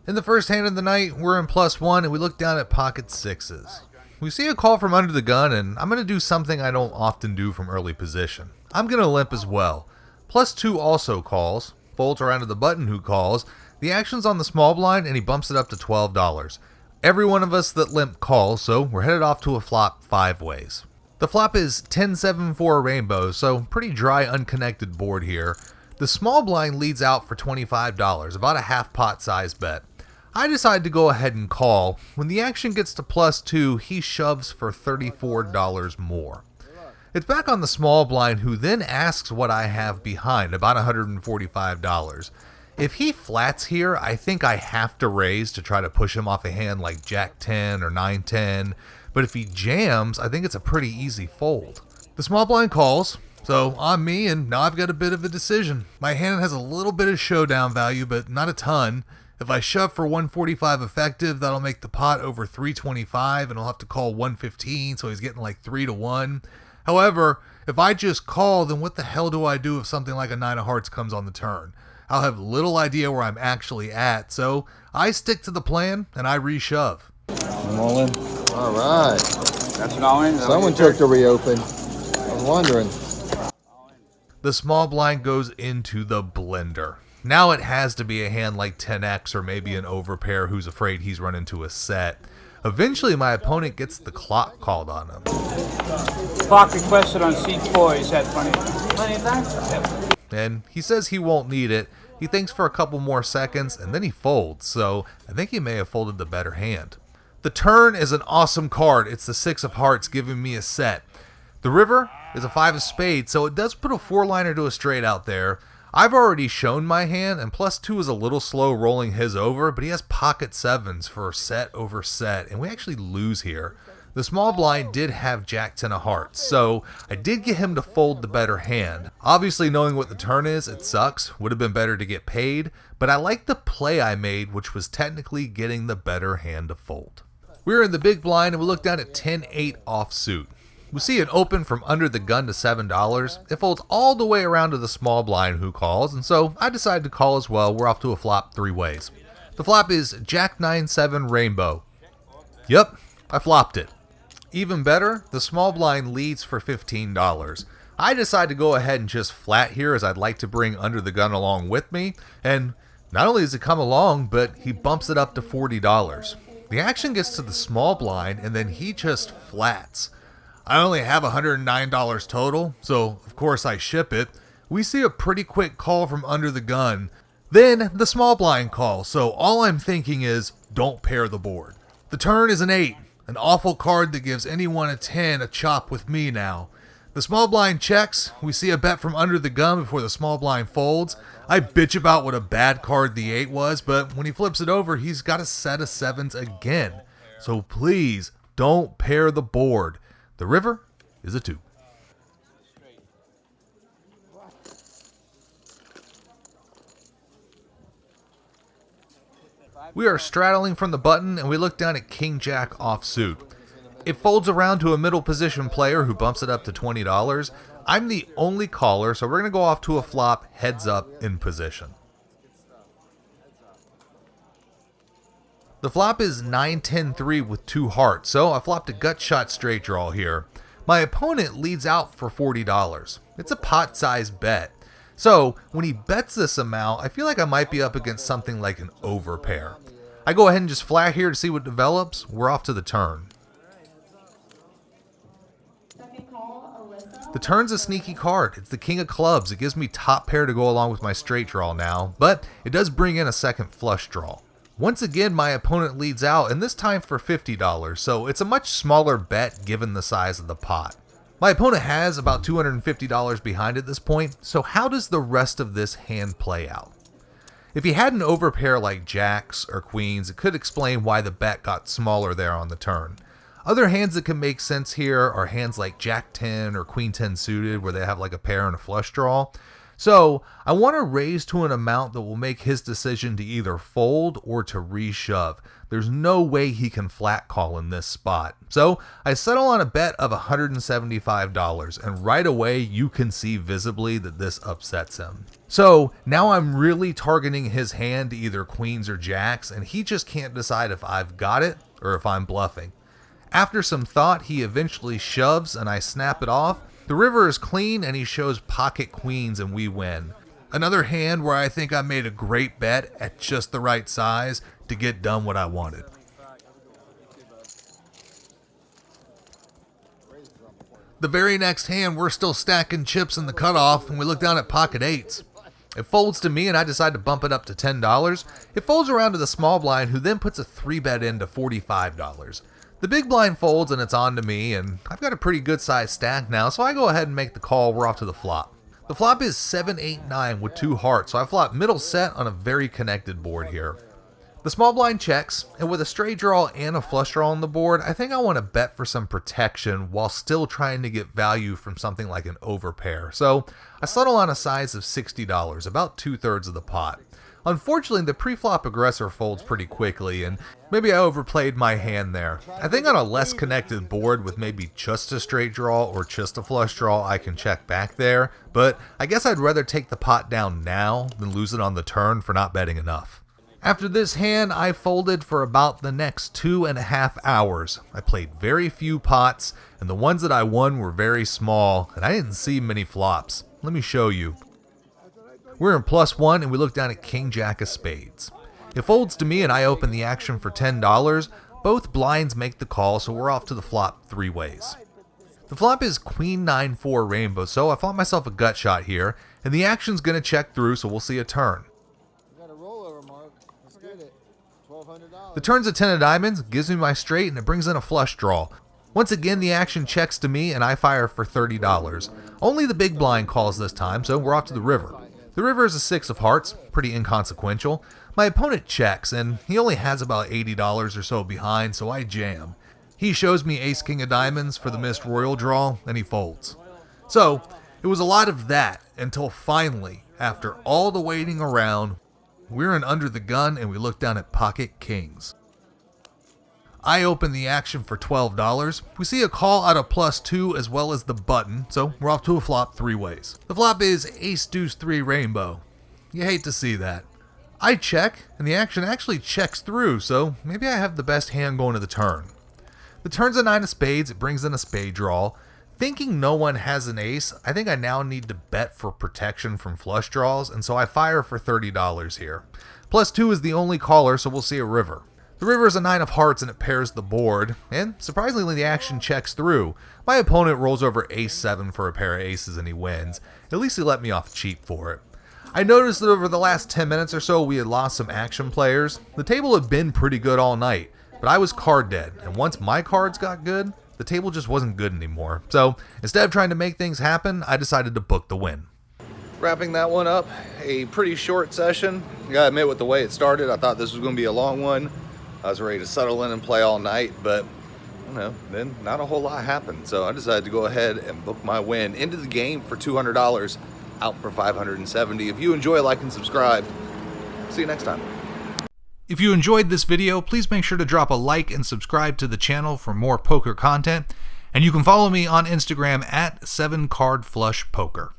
In the first hand of the night, we're in +1 and we look down at pocket sixes. We see a call from under the gun, and I'm going to do something I don't often do from early position. I'm going to limp as well. +2 also calls, folds around to the button who calls. The action's on the small blind and he bumps it up to $12. Every one of us that limp calls, so we're headed off to a flop 5 ways. The flop is 10-7-4 rainbow, so pretty dry unconnected board here. The small blind leads out for $25, about a half pot size bet. I decide to go ahead and call. When the action gets to +2, he shoves for $34 more. It's back on the small blind, who then asks what I have behind, about $145. If he flats here, I think I have to raise to try to push him off a hand like Jack 10 or 9-10, but if he jams, I think it's a pretty easy fold. The small blind calls, so on me, and now I've got a bit of a decision. My hand has a little bit of showdown value, but not a ton. If I shove for 145 effective, that'll make the pot over 325, and I'll have to call 115, so he's getting like 3-1. However, if I just call, then what the hell do I do if something like a 9 of hearts comes on the turn? I'll have little idea where I'm actually at, so I stick to the plan and I reshove. I'm all in. All right. That's an all in? Someone took the reopen. I was wondering. The small blind goes into the blender. Now it has to be a hand like 10x or maybe an overpair who's afraid he's run into a set. Eventually my opponent gets the clock called on him. Clock requested on seat 4. Is that funny? Plenty of time? Yep. And he says he won't need it. He thinks for a couple more seconds and then he folds, so I think he may have folded the better hand. The turn is an awesome card. It's the 6 of hearts giving me a set. The river is a 5 of spades, so it does put a 4-liner to a straight out there. I've already shown my hand, and +2 is a little slow rolling his over, but he has pocket 7s for set over set, and we actually lose here. The small blind did have Jack 10 of hearts, so I did get him to fold the better hand. Obviously, knowing what the turn is, it sucks. Would have been better to get paid, but I like the play I made, which was technically getting the better hand to fold. We're in the big blind, and we look down at 10-8 offsuit. We see an open from under the gun to $7. It folds all the way around to the small blind who calls, and so I decide to call as well. We're off to a flop 3 ways. The flop is Jack 9-7 rainbow. Yep, I flopped it. Even better, the small blind leads for $15. I decide to go ahead and just flat here, as I'd like to bring under the gun along with me, and not only does it come along, but he bumps it up to $40. The action gets to the small blind, and then he just flats. I only have $109 total, so of course I ship it. We see a pretty quick call from under the gun. Then the small blind calls, so all I'm thinking is don't pair the board. The turn is an 8, an awful card that gives anyone a 10 a chop with me now. The small blind checks. We see a bet from under the gun before the small blind folds. I bitch about what a bad card the 8 was, but when he flips it over, he's got a set of 7s again. So please don't pair the board. The river is a 2. We are straddling from the button and we look down at King Jack offsuit. It folds around to a middle position player who bumps it up to $20. I'm the only caller, so we're going to go off to a flop heads up in position. The flop is 9-10-3 with 2 hearts, so I flopped a gut shot straight draw here. My opponent leads out for $40. It's a pot-sized bet. So when he bets this amount, I feel like I might be up against something like an overpair. I go ahead and just flat here to see what develops. We're off to the turn. The turn's a sneaky card. It's the king of clubs. It gives me top pair to go along with my straight draw now, but it does bring in a second flush draw. Once again, my opponent leads out, and this time for $50, so it's a much smaller bet given the size of the pot. My opponent has about $250 behind at this point, so how does the rest of this hand play out? If he had an overpair like jacks or queens, it could explain why the bet got smaller there on the turn. Other hands that can make sense here are hands like Jack 10 or Queen 10 suited, where they have like a pair and a flush draw. So I want to raise to an amount that will make his decision to either fold or to reshove. There's no way he can flat call in this spot. So I settle on a bet of $175, and right away you can see visibly that this upsets him. So now I'm really targeting his hand to either queens or jacks, and he just can't decide if I've got it or if I'm bluffing. After some thought, he eventually shoves and I snap it off. The river is clean and he shows pocket queens and we win. Another hand where I think I made a great bet at just the right size to get done what I wanted. The very next hand, we're still stacking chips in the cutoff and we look down at pocket eights. It folds to me and I decide to bump it up to $10. It folds around to the small blind, who then puts a 3-bet in to $45. The big blind folds and it's on to me, and I've got a pretty good sized stack now, so I go ahead and make the call. We're off to the flop. The flop is 7, 8, 9 with 2 hearts, so I flop middle set on a very connected board here. The small blind checks, and with a straight draw and a flush draw on the board, I think I want to bet for some protection while still trying to get value from something like an overpair. So I settle on a size of $60, about 2/3 of the pot. Unfortunately, the pre-flop aggressor folds pretty quickly, and maybe I overplayed my hand there. I think on a less connected board with maybe just a straight draw or just a flush draw, I can check back there, but I guess I'd rather take the pot down now than lose it on the turn for not betting enough. After this hand, I folded for about the next 2.5 hours. I played very few pots, and the ones that I won were very small, and I didn't see many flops. Let me show you. We're in +1 and we look down at King Jack of Spades. It folds to me and I open the action for $10. Both blinds make the call, so we're off to the flop 3 ways. The flop is Queen 9-4 rainbow, so I flop myself a gut shot here, and the action's gonna check through, so we'll see a turn. Got a rollover, Mark. Let's get it. $1,200. The turn's a 10 of diamonds, gives me my straight, and it brings in a flush draw. Once again, the action checks to me and I fire for $30. Only the big blind calls this time, so we're off to the river. The river is a 6 of hearts, pretty inconsequential. My opponent checks, and he only has about $80 or so behind, so I jam. He shows me ace king of diamonds for the missed royal draw, and he folds. So, it was a lot of that, until finally, after all the waiting around, we're in under the gun and we look down at pocket kings. I open the action for $12. We see a call out of +2 as well as the button, so we're off to a flop 3 ways. The flop is ace deuce 3 rainbow. You hate to see that. I check, and the action actually checks through, so maybe I have the best hand going to the turn. The turn's a 9 of spades, it brings in a spade draw. Thinking no one has an ace, I think I now need to bet for protection from flush draws, and so I fire for $30 here. +2 is the only caller, so we'll see a river. The river is a 9 of hearts and it pairs the board, and surprisingly the action checks through. My opponent rolls over ace 7 for a pair of aces and he wins. At least he let me off cheap for it. I noticed that over the last 10 minutes or so we had lost some action players. The table had been pretty good all night, but I was card dead, and once my cards got good, the table just wasn't good anymore. So instead of trying to make things happen, I decided to book the win. Wrapping that one up, a pretty short session. I gotta admit, with the way it started, I thought this was gonna be a long one. I was ready to settle in and play all night, but then not a whole lot happened. So I decided to go ahead and book my win into the game for $200, out for $570. If you enjoy, like and subscribe. See you next time. If you enjoyed this video, please make sure to drop a like and subscribe to the channel for more poker content. And you can follow me on Instagram at 7cardflushpoker.